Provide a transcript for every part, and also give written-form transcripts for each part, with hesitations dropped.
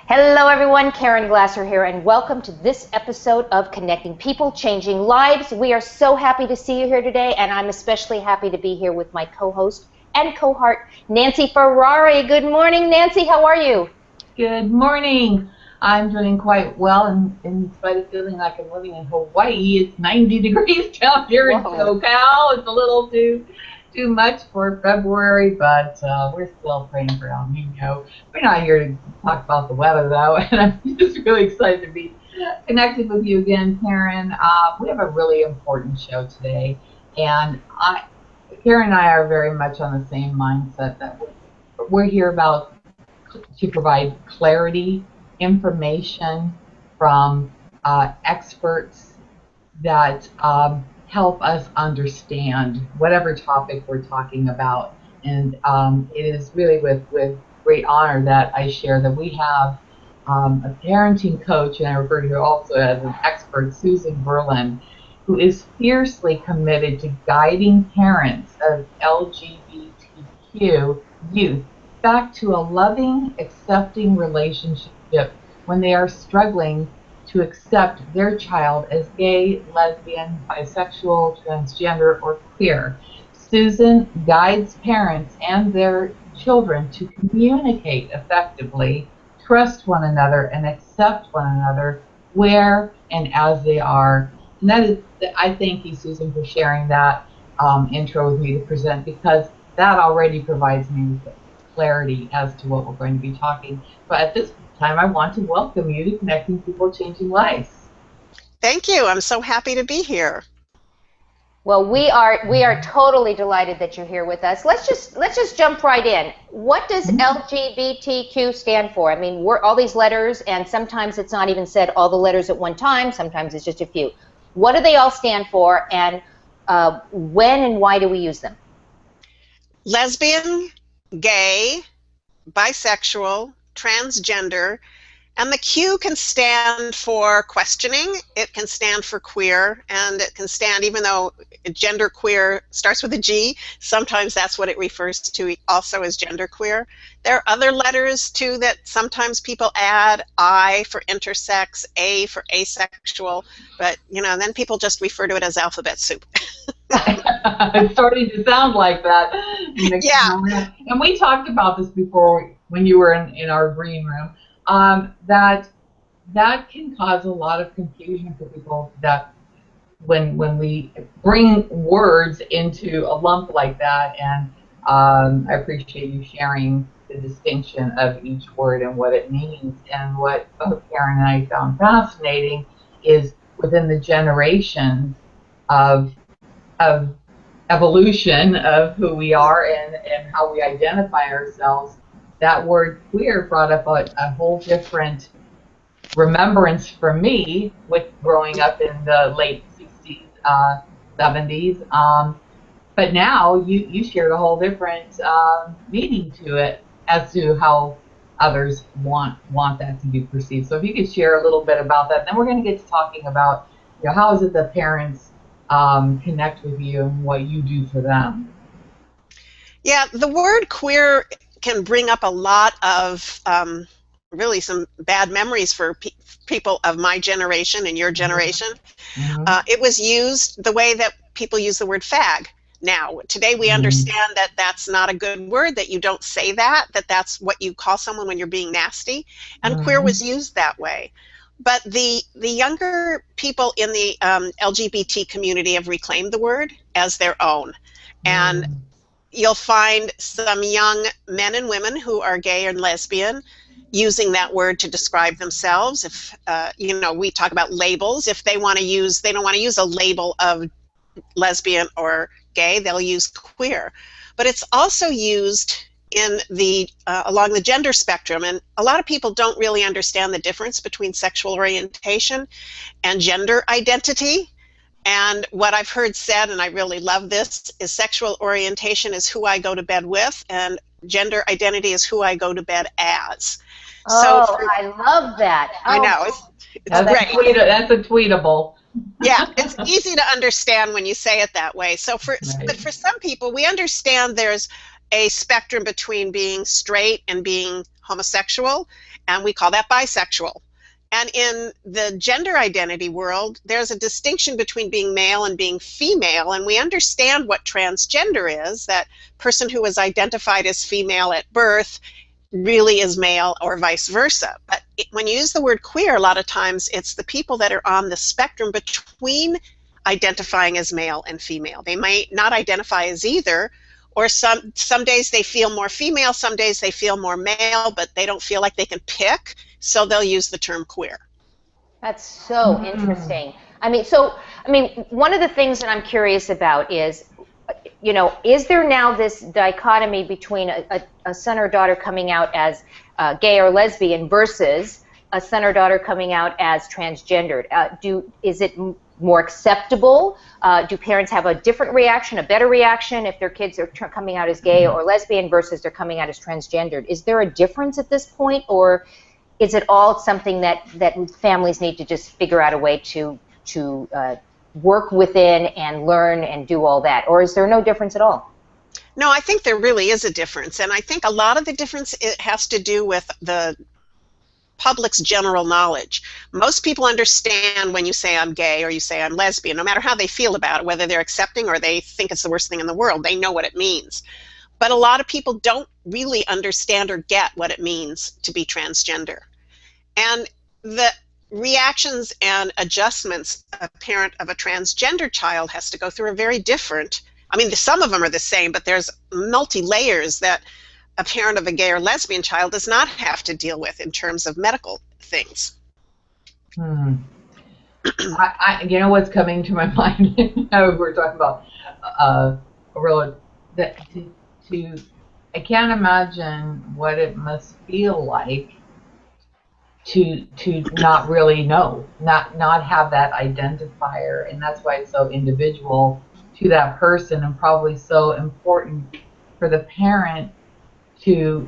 Hello everyone, Caren Glasser here, and welcome to this episode of Connecting People, Changing Lives. We are so happy to see you here today, and I'm especially happy to be here with my co-host and co-heart, Nancy Ferrari. Good morning, Nancy. How are you? Good morning. I'm doing quite well, and in spite of feeling like I'm living in Hawaii, it's 90 degrees down here in SoCal. It's a little too much for February, but we're still praying for El Nino. We're not here to talk about the weather, though, and I'm just really excited to be connected with you again, Caren. We have a really important show today, and Caren and I are very much on the same mindset that we're here to provide clarity, information from experts that help us understand whatever topic we're talking about. And it is really with great honor that I share that we have a parenting coach, and I refer to her also as an expert, Susan Berland, who is fiercely committed to guiding parents of LGBTQ youth back to a loving, accepting relationship when they are struggling to accept their child as gay, lesbian, bisexual, transgender, or queer. Susan guides parents and their children to communicate effectively, trust one another, and accept one another where and as they are. And that is, I thank you, Susan, for sharing that intro with me to present, because that already provides me with clarity as to what we're going to be talking. But at this time, I want to welcome you to Connecting People, Changing Lives. Thank you. I'm so happy to be here. Well, we are totally delighted that you're here with us. Let's just jump right in. What does LGBTQ stand for? I mean, we're all these letters, and sometimes it's not even said all the letters at one time. Sometimes it's just a few. What do they all stand for, and when and why do we use them? Lesbian, gay, bisexual, transgender, and the Q can stand for questioning, it can stand for queer, and it can stand, even though gender queer starts with a G, sometimes that's what it refers to also as gender queer. There are other letters too that sometimes people add, I for intersex, A for asexual, but then people just refer to it as alphabet soup. It's starting to sound like that. Yeah. And we talked about this before when you were in our green room, that can cause a lot of confusion for people, that when we bring words into a lump like that. And I appreciate you sharing the distinction of each word and what it means. And what both Caren and I found fascinating is within the generations of evolution of who we are and how we identify ourselves, that word queer brought up a whole different remembrance for me with growing up in the late 60s, 70s. But now you shared a whole different meaning to it as to how others want that to be perceived. So if you could share a little bit about that, then we're going to get to talking about how is it that parents connect with you and what you do for them. Yeah, the word queer can bring up a lot of really some bad memories for people of my generation and your generation. Mm-hmm. It was used the way that people use the word fag. Now, today we understand that that's not a good word, that you don't say that's what you call someone when you're being nasty, and queer was used that way. But the younger people in the LGBT community have reclaimed the word as their own. And you'll find some young men and women who are gay and lesbian using that word to describe themselves. If, we talk about labels. If they don't want to use a label of lesbian or gay, they'll use queer. But it's also used in the along the gender spectrum, and a lot of people don't really understand the difference between sexual orientation and gender identity. And what I've heard said, and I really love this, is sexual orientation is who I go to bed with, and gender identity is who I go to bed as. I love that. I know, it's great. That's a tweetable. Yeah, it's easy to understand when you say it that way. But for some people, we understand there's a spectrum between being straight and being homosexual, and we call that bisexual. And in the gender identity world, there's a distinction between being male and being female, and we understand what transgender is, that person who was identified as female at birth really is male, or vice versa. But when you use the word queer, a lot of times it's the people that are on the spectrum between identifying as male and female. They might not identify as either, or some days they feel more female, some days they feel more male, but they don't feel like they can pick, so they'll use the term queer. That's so interesting. I mean, one of the things that I'm curious about is, is there now this dichotomy between a son or daughter coming out as gay or lesbian versus a son or daughter coming out as transgendered? Is it more acceptable? Do parents have a different reaction, a better reaction if their kids are coming out as gay or lesbian versus they're coming out as transgendered? Is there a difference at this point, or is it all something that families need to just figure out a way to work within and learn and do all that? Or is there no difference at all? No, I think there really is a difference. And I think a lot of the difference, it has to do with the public's general knowledge. Most people understand when you say I'm gay or you say I'm lesbian, no matter how they feel about it, whether they're accepting or they think it's the worst thing in the world, they know what it means. But a lot of people don't really understand or get what it means to be transgender. And the reactions and adjustments a parent of a transgender child has to go through are very different. I mean, some of them are the same, but there's multi-layers that a parent of a gay or lesbian child does not have to deal with in terms of medical things. You know what's coming to my mind now we're talking about I can't imagine what it must feel like to not really know, not have that identifier, and that's why it's so individual to that person, and probably so important for the parent to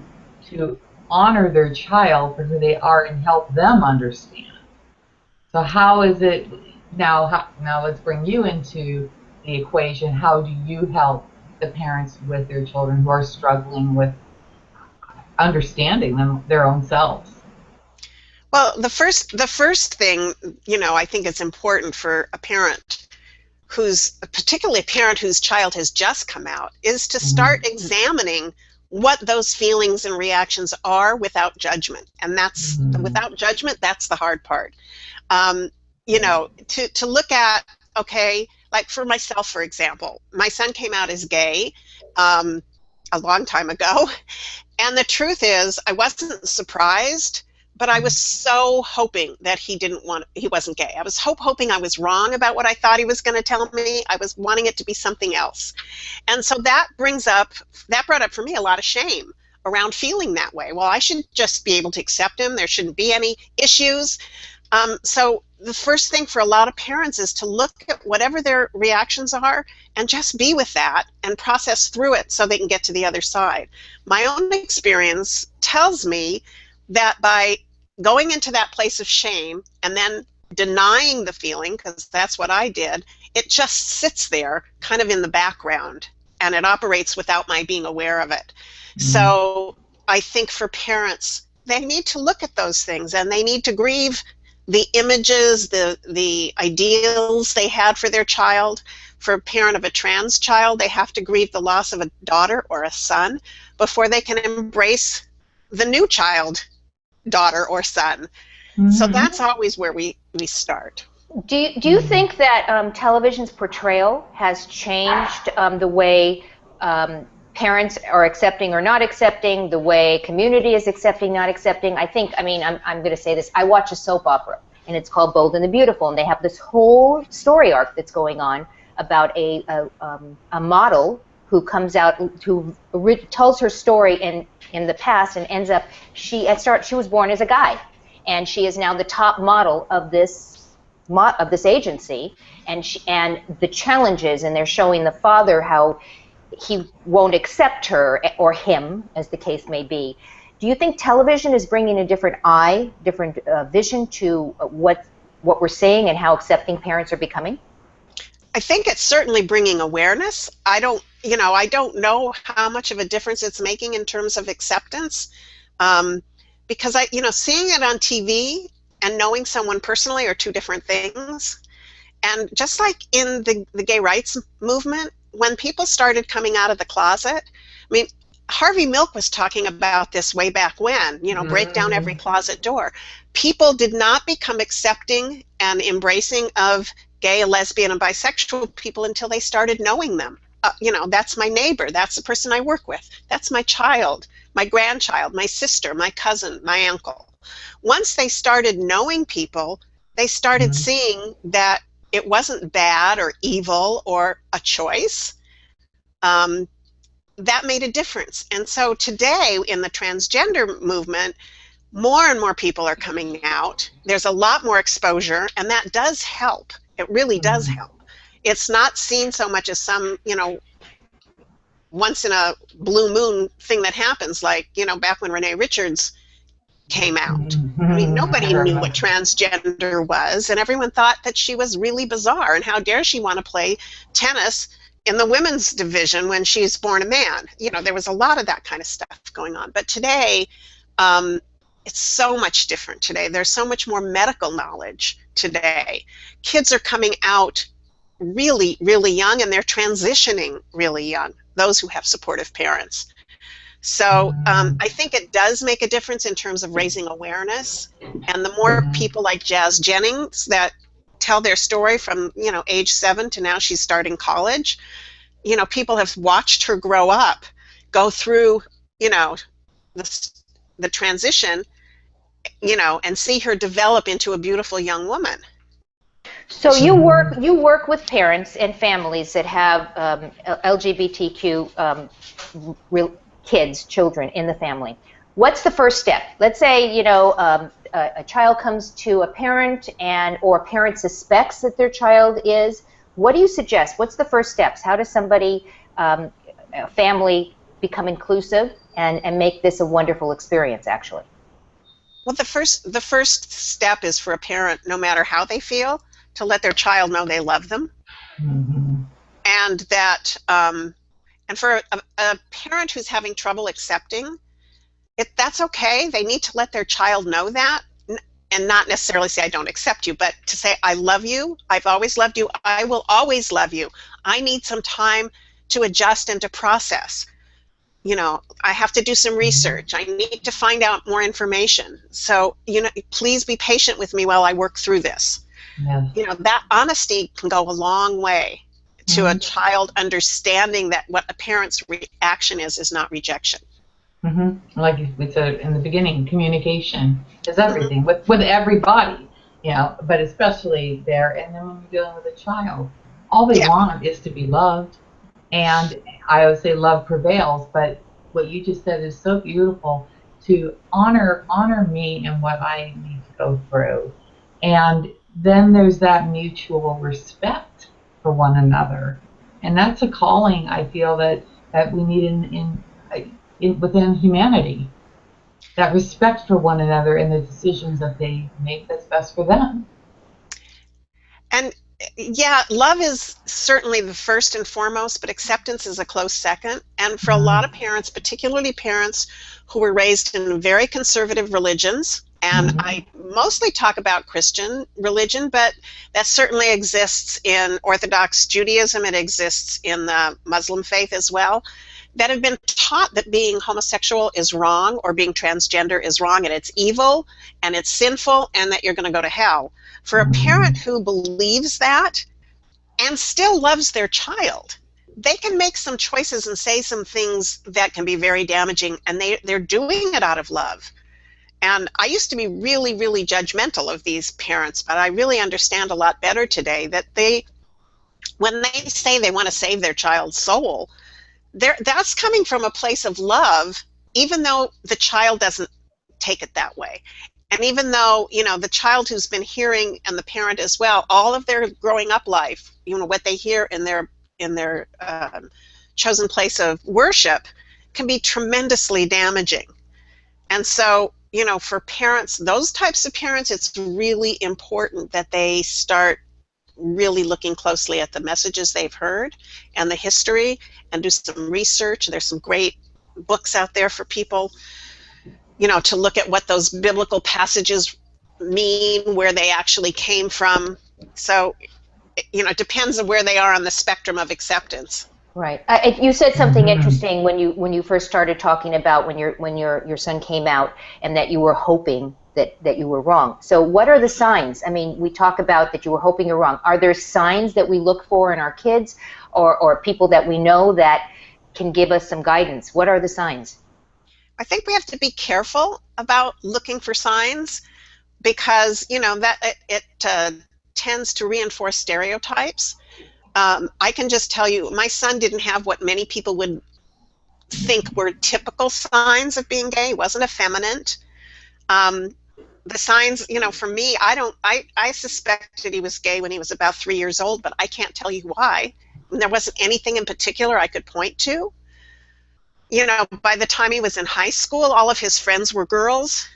honor their child for who they are and help them understand. So how is it now let's bring you into the equation. How do you help the parents with their children who are struggling with understanding their own selves? Well, the first thing, I think it's important for a parent particularly a parent whose child has just come out, is to start examining what those feelings and reactions are without judgment. And that's without judgment, that's the hard part. To look at, okay, like for myself, for example, my son came out as gay a long time ago. And the truth is, I wasn't surprised, but I was so hoping that he wasn't gay. I was hoping I was wrong about what I thought he was going to tell me. I was wanting it to be something else. And so that brought up for me a lot of shame around feeling that way. Well, I should just be able to accept him. There shouldn't be any issues. So the first thing for a lot of parents is to look at whatever their reactions are and just be with that and process through it so they can get to the other side. My own experience tells me that by going into that place of shame and then denying the feeling, because that's what I did, it just sits there kind of in the background and it operates without my being aware of it. So I think for parents, they need to look at those things and they need to grieve the images, the ideals they had for their child. For a parent of a trans child, they have to grieve the loss of a daughter or a son before they can embrace the new child, daughter or son. So that's always where we start. Do you think that television's portrayal has changed the way parents are accepting or not accepting, the way community is accepting, not accepting? I'm going to say this. I watch a soap opera, and it's called Bold and the Beautiful, and they have this whole story arc that's going on about a model who comes out, who tells her story in the past, and ends up, she was born as a guy, and she is now the top model of this agency, and the challenges, and they're showing the father how he won't accept her, or him, as the case may be. Do you think television is bringing a different vision to what we're seeing and how accepting parents are becoming? I think it's certainly bringing awareness. I don't know how much of a difference it's making in terms of acceptance, Because seeing it on TV and knowing someone personally are two different things. And just like in the gay rights movement, when people started coming out of the closet, I mean, Harvey Milk was talking about this way back when, break down every closet door. People did not become accepting and embracing of gay, lesbian, and bisexual people until they started knowing them. That's my neighbor, that's the person I work with, that's my child, my grandchild, my sister, my cousin, my uncle. Once they started knowing people, they started seeing that it wasn't bad or evil or a choice. That made a difference. And so today in the transgender movement, more and more people are coming out. There's a lot more exposure, and that does help. It really does help. It's not seen so much as some, once in a blue moon thing that happens, like, back when Renee Richards came out. I mean, nobody knew what transgender was, and everyone thought that she was really bizarre, and how dare she want to play tennis in the women's division when she's born a man. There was a lot of that kind of stuff going on. But today, it's so much different today. There's so much more medical knowledge today. Kids are coming out really, really young, and they're transitioning really young, those who have supportive parents. So I think it does make a difference in terms of raising awareness. And the more people like Jazz Jennings that tell their story from, age 7 to now she's starting college, people have watched her grow up, go through, the transition, and see her develop into a beautiful young woman. So you work with parents and families that have LGBTQ kids, children in the family. What's the first step? Let's say a child comes to a parent or a parent suspects that their child is. What do you suggest? What's the first steps? How does somebody, a family, become inclusive and make this a wonderful experience, actually? Well, the first step is for a parent, no matter how they feel, to let their child know they love them. And that, and for a parent who's having trouble accepting, that's okay. They need to let their child know that, and not necessarily say, I don't accept you, but to say, I love you, I've always loved you, I will always love you. I need some time to adjust and to process. I have to do some research. I need to find out more information. So, please be patient with me while I work through this. Yeah. That honesty can go a long way to a child understanding that what a parent's reaction is not rejection. Like we said in the beginning, communication is everything with everybody, but especially there. And then when you're dealing with a child, all they want is to be loved. And I always say love prevails, but what you just said is so beautiful, to honor me and what I need to go through. And then there's that mutual respect for one another. And that's a calling, I feel, that we need within humanity. That respect for one another and the decisions that they make that's best for them. And yeah, love is certainly the first and foremost, but acceptance is a close second. And for a lot of parents, particularly parents who were raised in very conservative religions, and I mostly talk about Christian religion, but that certainly exists in Orthodox Judaism, it exists in the Muslim faith as well, that have been taught that being homosexual is wrong, or being transgender is wrong, and it's evil, and it's sinful, and that you're going to go to hell. For a parent who believes that and still loves their child, they can make some choices and say some things that can be very damaging, and they're doing it out of love. And I used to be really, really judgmental of these parents, but I really understand a lot better today that when they say they want to save their child's soul, that's coming from a place of love, even though the child doesn't take it that way. And even though, the child who's been hearing, and the parent as well, all of their growing up life, what they hear in their chosen place of worship can be tremendously damaging. And so, for parents, those types of parents, it's really important that they start really looking closely at the messages they've heard and the history, and do some research. There's some great books out there for people to look at what those biblical passages mean, where they actually came from. So, it depends on where they are on the spectrum of acceptance. Right. You said something interesting when you first started talking about when your son came out, and that you were hoping that you were wrong. So what are the signs? I mean, we talk about that you were hoping you're wrong. Are there signs that we look for in our kids or people that we know that can give us some guidance? What are the signs? I think we have to be careful about looking for signs, because that it tends to reinforce stereotypes. I can just tell you, my son didn't have what many people would think were typical signs of being gay. He wasn't effeminate. The signs, for me, I suspected he was gay when he was about 3 years old, but I can't tell you why. And there wasn't anything in particular I could point to. By the time he was in high school, all of his friends were girls.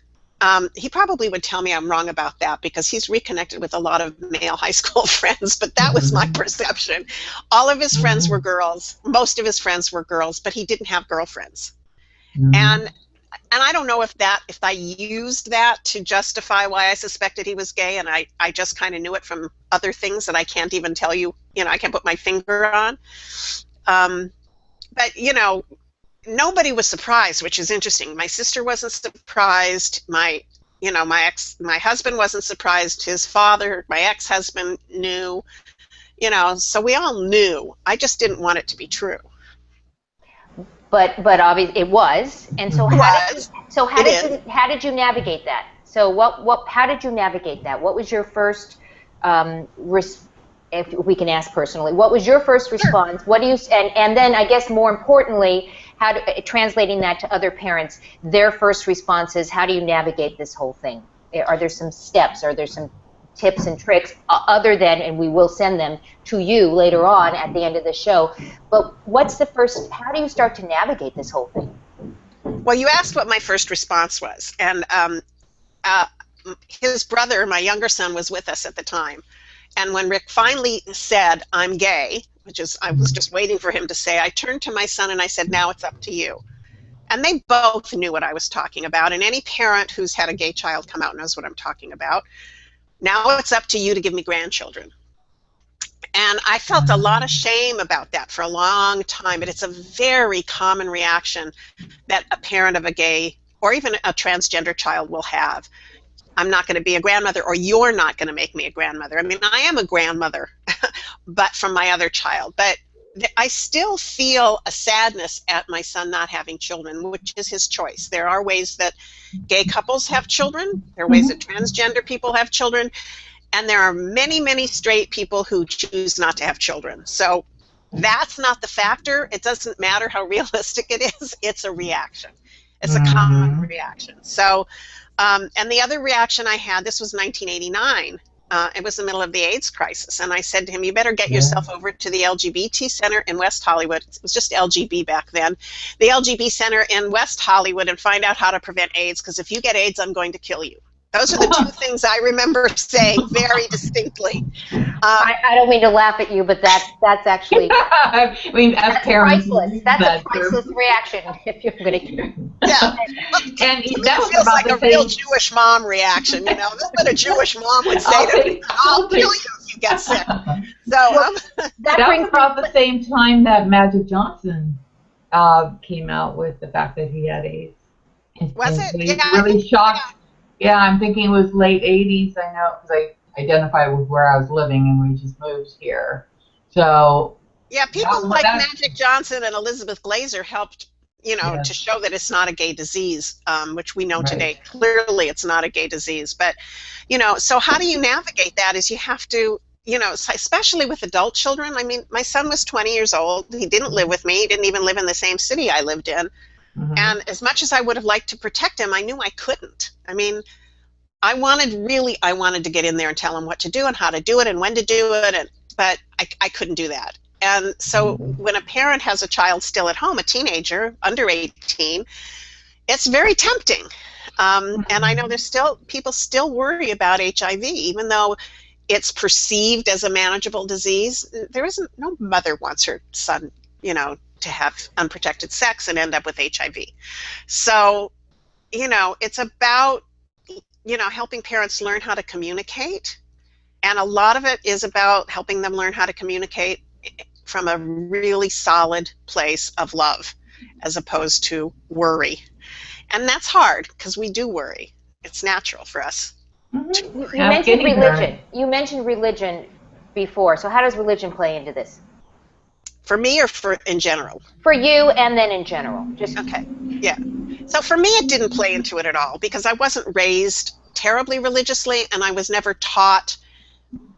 He probably would tell me I'm wrong about that, because he's reconnected with a lot of male high school friends, but that was my perception. All of his friends were girls. Most of his friends were girls, but he didn't have girlfriends. And I don't know if I used that to justify why I suspected he was gay, and I just kind of knew it from other things that I can't even tell you, I can't put my finger on. But, nobody was surprised, which is interesting. My sister wasn't surprised. My husband wasn't surprised. His father, my ex-husband, knew. So we all knew. I just didn't want it to be true. But obviously it was. And so how did you navigate that? So how did you navigate that? What was your first if we can ask personally, what was your first response? Sure. What do you and then I guess more importantly, translating that to other parents, their first responses, how do you navigate this whole thing? Are there some steps? Are there some tips and tricks other than, and we will send them to you later on at the end of the show, but what's the first, how do you start to navigate this whole thing? Well, you asked what my first response was, and his brother, my younger son, was with us at the time. And when Rick finally said, I'm gay, I was just waiting for him to say, I turned to my son and I said, now it's up to you. And they both knew what I was talking about. And any parent who's had a gay child come out knows what I'm talking about. Now it's up to you to give me grandchildren. And I felt a lot of shame about that for a long time, but it's a very common reaction that a parent of a gay or even a transgender child will have. I'm not going to be a grandmother, or you're not going to make me a grandmother. I mean, I am a grandmother, but from my other child. But I still feel a sadness at my son not having children, which is his choice. There are ways that gay couples have children. There are ways that transgender people have children. And there are many, many straight people who choose not to have children. So that's not the factor. It doesn't matter how realistic it is. It's a reaction. It's a common reaction. So, and the other reaction I had, this was 1989. It was the middle of the AIDS crisis. And I said to him, you better get yourself over to the LGBT Center in West Hollywood. It was just LGB back then. The LGB Center in West Hollywood, and find out how to prevent AIDS, because if you get AIDS, I'm going to kill you. Those are the two things I remember saying very distinctly. I don't mean to laugh at you, but that's actually I mean, as parents, priceless. That's a priceless reaction. If you're going to, yeah, and that was feels about like the a real Jewish mom reaction. You know, that's what a Jewish mom would say to me. I'll kill you if you get sick. So that was about the same time that Magic Johnson came out with the fact that he had AIDS. Was it? Yeah, really shocked. Yeah, I'm thinking it was late 80s, I know, because I identified with where I was living and we just moved here. So yeah, people like Magic Johnson and Elizabeth Glaser helped, you know, to show that it's not a gay disease, which we know today. Clearly it's not a gay disease. But, you know, so how do you navigate that is you have to, you know, especially with adult children. I mean, my son was 20 years old. He didn't live with me. He didn't even live in the same city I lived in. And as much as I would have liked to protect him, I knew I couldn't. I mean, I wanted to get in there and tell him what to do and how to do it and when to do it, but I couldn't do that. And so when a parent has a child still at home, a teenager under 18, it's very tempting. And I know there's still people still worry about HIV, even though it's perceived as a manageable disease. No mother wants her son, you know, to have unprotected sex and end up with HIV. So you know, it's about, you know, helping parents learn how to communicate. And a lot of it is about helping them learn how to communicate from a really solid place of love as opposed to worry. And that's hard because we do worry. It's natural for us. You mentioned religion. You mentioned religion before. So how does religion play into this? For me or for in general? For you and then in general. Just okay. Yeah. So for me, it didn't play into it at all because I wasn't raised terribly religiously, and I was never taught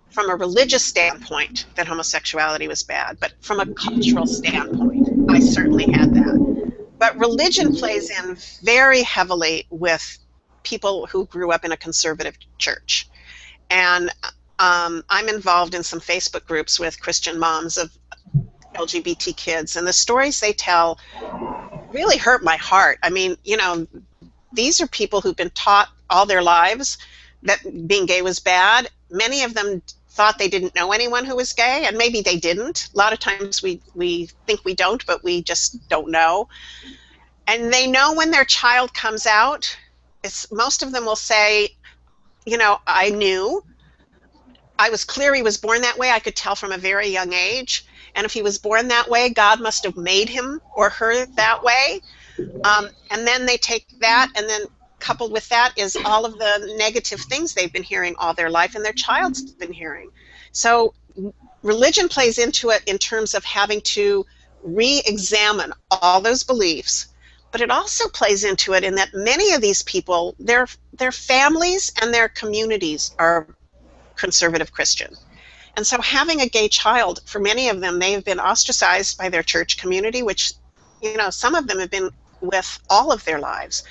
from a religious standpoint that homosexuality was bad, but from a cultural standpoint, I certainly had that. But religion plays in very heavily with people who grew up in a conservative church. And I'm involved in some Facebook groups with Christian moms of LGBT kids, and the stories they tell really hurt my heart. I mean, you know, these are people who've been taught all their lives that being gay was bad. Many of them thought they didn't know anyone who was gay, and maybe they didn't. A lot of times we think we don't, but we just don't know. And they know when their child comes out, most of them will say, you know, I knew. I was clear he was born that way. I could tell from a very young age. And if he was born that way, God must have made him or her that way. And then they take that, and then coupled with that is all of the negative things they've been hearing all their life and their child's been hearing. So religion plays into it in terms of having to re-examine all those beliefs, but it also plays into it in that many of these people, their families and their communities are conservative Christian. And so having a gay child, for many of them, they've been ostracized by their church community, which, you know, some of them have been with all of their lives,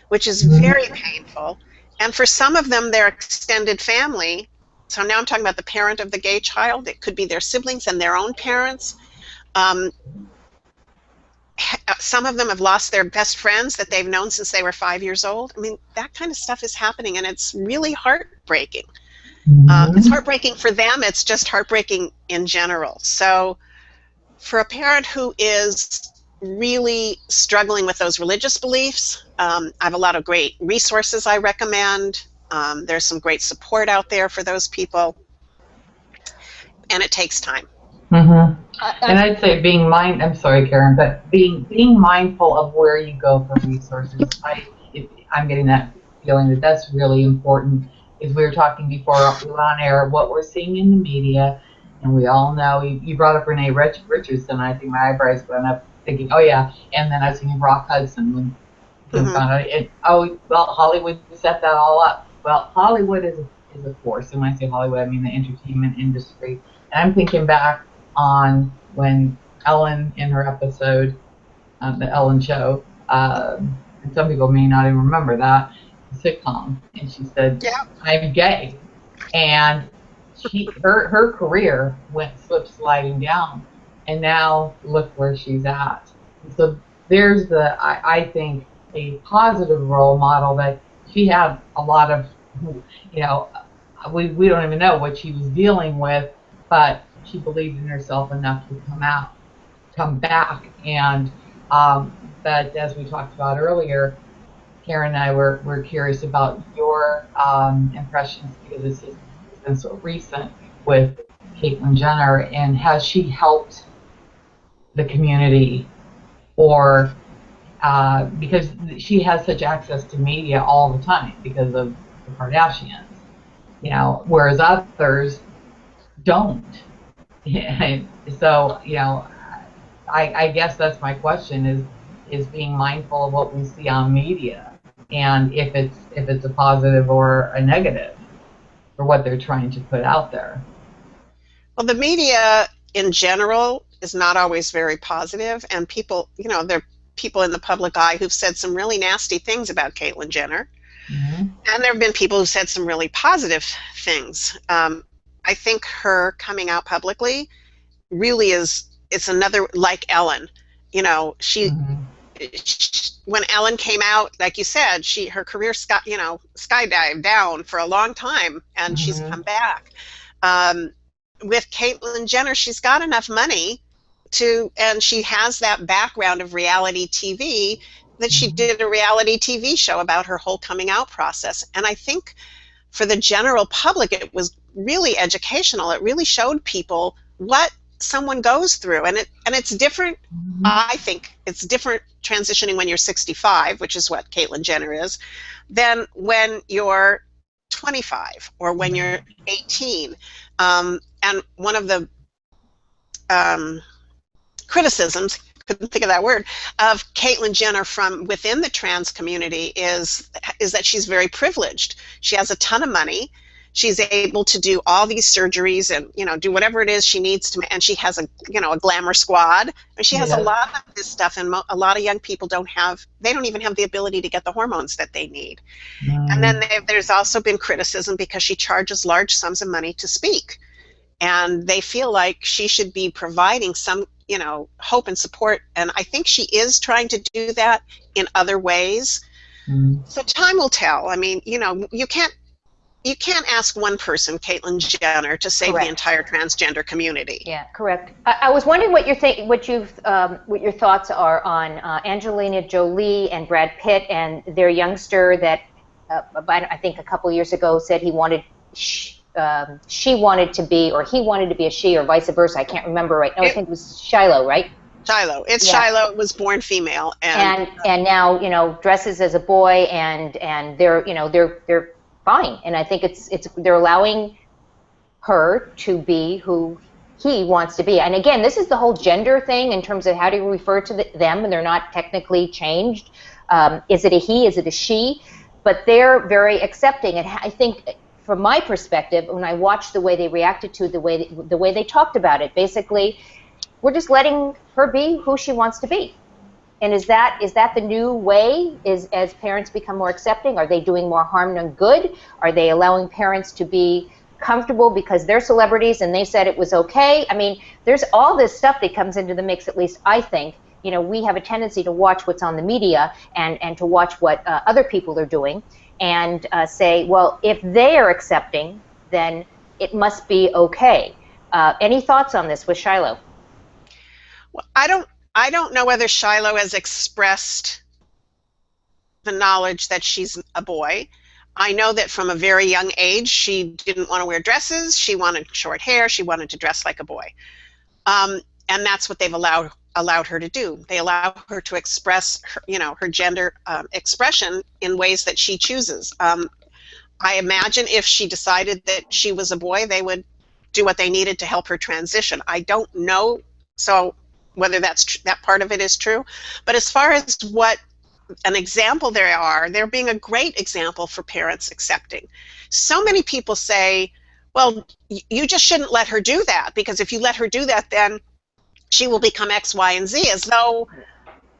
which is very painful. And for some of them, their extended family, so now I'm talking about the parent of the gay child, it could be their siblings and their own parents. Some of them have lost their best friends that they've known since they were 5 years old. I mean, that kind of stuff is happening, and it's really heartbreaking. It's heartbreaking for them. It's just heartbreaking in general. So for a parent who is really struggling with those religious beliefs, I have a lot of great resources I recommend. There's some great support out there for those people, and it takes time. And I'd say I'm sorry, Caren, but being mindful of where you go for resources. I'm getting that feeling that that's really important. As we were talking before we went on air, what we're seeing in the media, and we all know, you brought up Renee Richardson, I think my eyebrows went up thinking, oh yeah, and then I was thinking Rock Hudson when he found out, well, Hollywood set that all up. Well, Hollywood is a force, and when I say Hollywood, I mean the entertainment industry. And I'm thinking back on when Ellen, in her episode, the Ellen Show, and some people may not even remember that, sitcom, and she said, yeah, I'm gay, and her career went sliding down, and now look where she's at. So there's I think a positive role model that she had a lot of, you know, we don't even know what she was dealing with, but she believed in herself enough to come back, and but as we talked about earlier, Caren and I were curious about your impressions, because this has been so recent with Caitlyn Jenner, and has she helped the community, or because she has such access to media all the time because of the Kardashians, you know, whereas others don't. So, you know, I guess that's my question, is being mindful of what we see on media, and if it's a positive or a negative for what they're trying to put out there. Well, the media in general is not always very positive, and people, you know, there are people in the public eye who've said some really nasty things about Caitlyn Jenner, and there have been people who said some really positive things. I think her coming out publicly really it's another, like Ellen, you know, she when Ellen came out, like you said, her career skydived down for a long time, and she's come back. With Caitlyn Jenner, she's got enough money and she has that background of reality TV that she did a reality TV show about her whole coming out process. And I think for the general public, it was really educational. It really showed people what someone goes through, and it's different. I think it's different transitioning when you're 65, which is what Caitlyn Jenner is, than when you're 25 or when you're 18. And one of the criticisms, couldn't think of that word, of Caitlyn Jenner from within the trans community is that she's very privileged. She has a ton of money. She's able to do all these surgeries and, you know, do whatever it is she needs to, and she has a, you know, a glamour squad. And she has a lot of this stuff, and a lot of young people don't even have the ability to get the hormones that they need. And then there's also been criticism because she charges large sums of money to speak. And they feel like she should be providing some, you know, hope and support. And I think she is trying to do that in other ways. So time will tell. I mean, you know, you can't ask one person, Caitlyn Jenner, to save the entire transgender community. Yeah, correct. I was wondering what your thoughts are on Angelina Jolie and Brad Pitt and their youngster that I think a couple years ago said he wanted. She wanted to be, or he wanted to be a she, or vice versa. I can't remember right now. I think it was Shiloh, right? Shiloh. It's Shiloh. It was born female, and now, you know, dresses as a boy, and they're, you know, they're fine. And I think they're allowing her to be who he wants to be. And again, this is the whole gender thing in terms of how do you refer to them, and they're not technically changed. Is it a he? Is it a she? But they're very accepting, and I think, from my perspective, when I watched the way they reacted to the way they talked about it, basically, we're just letting her be who she wants to be. And is that the new way? As parents become more accepting, are they doing more harm than good? Are they allowing parents to be comfortable because they're celebrities and they said it was okay? I mean, there's all this stuff that comes into the mix. At least I think, you know, we have a tendency to watch what's on the media and to watch what other people are doing. And say, well, if they are accepting, then it must be okay. Any thoughts on this with Shiloh? Well, I don't know whether Shiloh has expressed the knowledge that she's a boy. I know that from a very young age, she didn't want to wear dresses. She wanted short hair. She wanted to dress like a boy. And that's what they've allowed her to do. They allow her to express her, you know, her gender expression in ways that she chooses. I imagine if she decided that she was a boy, they would do what they needed to help her transition. I don't know whether that part of it is true. But as far as what an example they're being a great example for parents accepting. So many people say, well, you just shouldn't let her do that, because if you let her do that, then she will become X, Y, and Z, as though,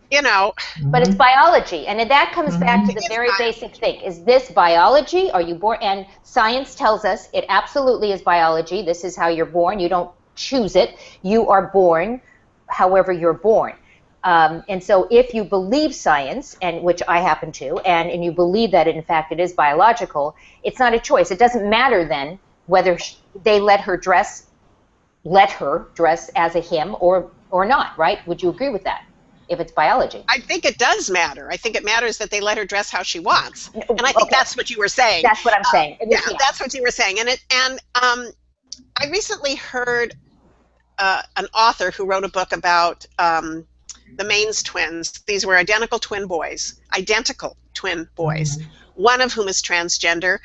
you know. But it's biology, and that comes back to the very basic thing. Is this biology? Are you born? And science tells us it absolutely is biology. This is how you're born. You don't choose it. You are born however you're born. And so if you believe science, and which I happen to, and you believe that in fact it is biological, it's not a choice. It doesn't matter then whether they let her dress as a him or not, right? Would you agree with that, if it's biology? I think it does matter. I think it matters that they let her dress how she wants. And I think that's what you were saying. That's what I'm saying. Yeah, that's what you were saying. And I recently heard an author who wrote a book about the Maines twins. These were identical twin boys. One of whom is transgender,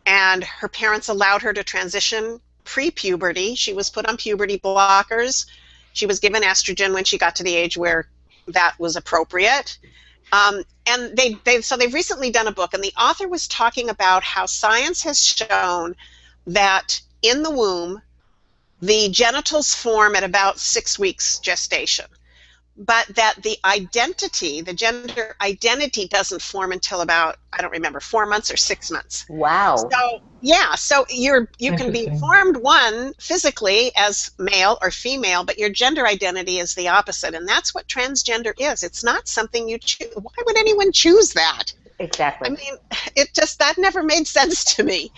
and her parents allowed her to transition pre-puberty. She was put on puberty blockers. She was given estrogen when she got to the age where that was appropriate. And so they've recently done a book, and the author was talking about how science has shown that in the womb, the genitals form at about 6 weeks gestation, but that the gender identity doesn't form until about, I don't remember, 4 months or 6 months. Wow. So yeah, so you can be formed one physically as male or female, but your gender identity is the opposite, and that's what transgender is. It's not something you choose. Why would anyone choose that? Exactly. I mean, that never made sense to me.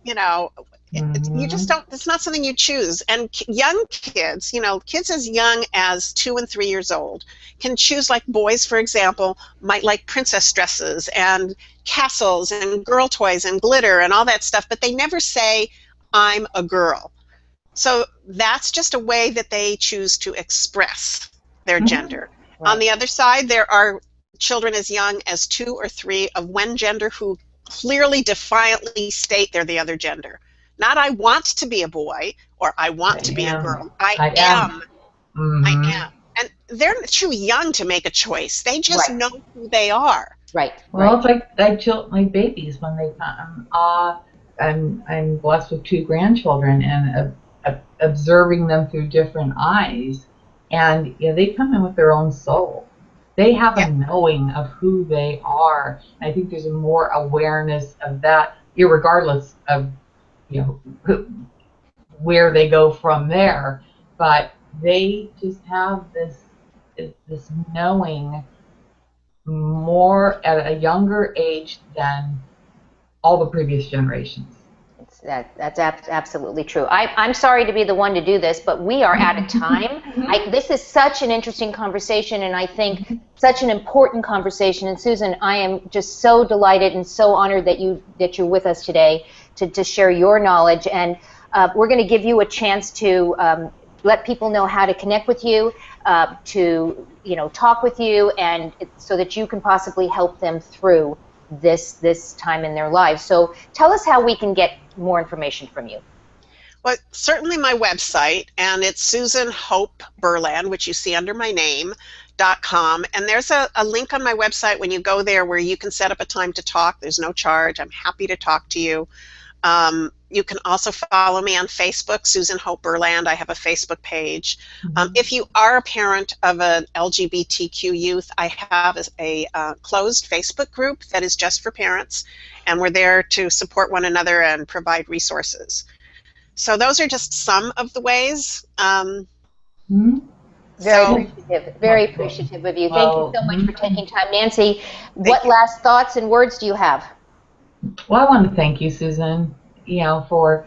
You know, You just don't, it's not something you choose. And young kids, kids as young as 2 and 3 years old can choose, like boys, for example, might like princess dresses and castles and girl toys and glitter and all that stuff, but they never say, I'm a girl. So that's just a way that they choose to express their gender. Right. On the other side, there are children as young as 2 or 3 of one gender who clearly, defiantly state they're the other gender. Not I want to be a boy or I want to be a girl. I am. I am. And they're too young to make a choice. They just know who they are. Right. Well, it's like babies when they come. I'm blessed with 2 grandchildren, and observing them through different eyes, and they come in with their own soul. They have a knowing of who they are. And I think there's a more awareness of that, irregardless of where they go from there. But they just have this knowing more at a younger age than all the previous generations. That's absolutely true. I'm sorry to be the one to do this, but we are out of time. This is such an interesting conversation, and I think such an important conversation. And Susan, I am just so delighted and so honored that you're with us today to share your knowledge. And we're going to give you a chance to let people know how to connect with you, to talk with you, and so that you can possibly help them through this time in their lives. So tell us how we can get more information from you. Well, certainly my website, and it's Susan Hope Berland, which you see under my name, .com. And there's a link on my website when you go there where you can set up a time to talk. There's no charge. I'm happy to talk to you. You can also follow me on Facebook, Susan Hope Berland. I have a Facebook page. If you are a parent of an LGBTQ youth, I have a closed Facebook group that is just for parents, and we're there to support one another and provide resources. So those are just some of the ways. Very appreciative of you. Thank you so much for taking time. Nancy, what last thoughts and words do you have? Well, I want to thank you, Susan, for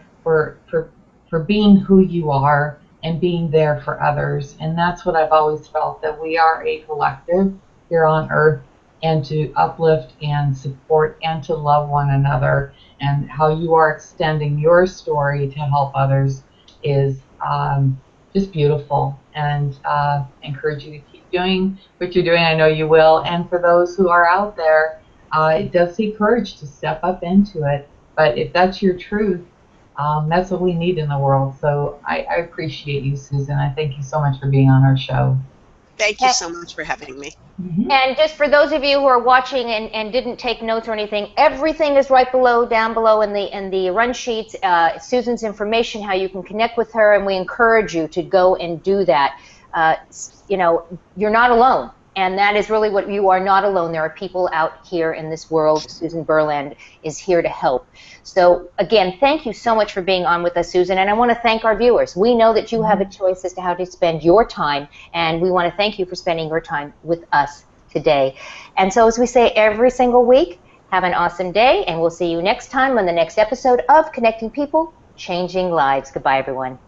being who you are and being there for others. And that's what I've always felt, that we are a collective here on Earth, and to uplift and support and to love one another. And how you are extending your story to help others is just beautiful. And I encourage you to keep doing what you're doing. I know you will. And for those who are out there, it does take courage to step up into it. But if that's your truth, that's what we need in the world. So I appreciate you, Susan. I thank you so much for being on our show. Thank you so much for having me. And just for those of you who are watching and didn't take notes or anything, everything is right down below in the run sheets, Susan's information, how you can connect with her, and we encourage you to go and do that. You're not alone. And that is really what you are, not alone. There are people out here in this world. Susan Berland is here to help. So again, thank you so much for being on with us, Susan. And I want to thank our viewers. We know that you have a choice as to how to spend your time, and we want to thank you for spending your time with us today. And so as we say every single week, have an awesome day, and we'll see you next time on the next episode of Connecting People, Changing Lives. Goodbye, everyone.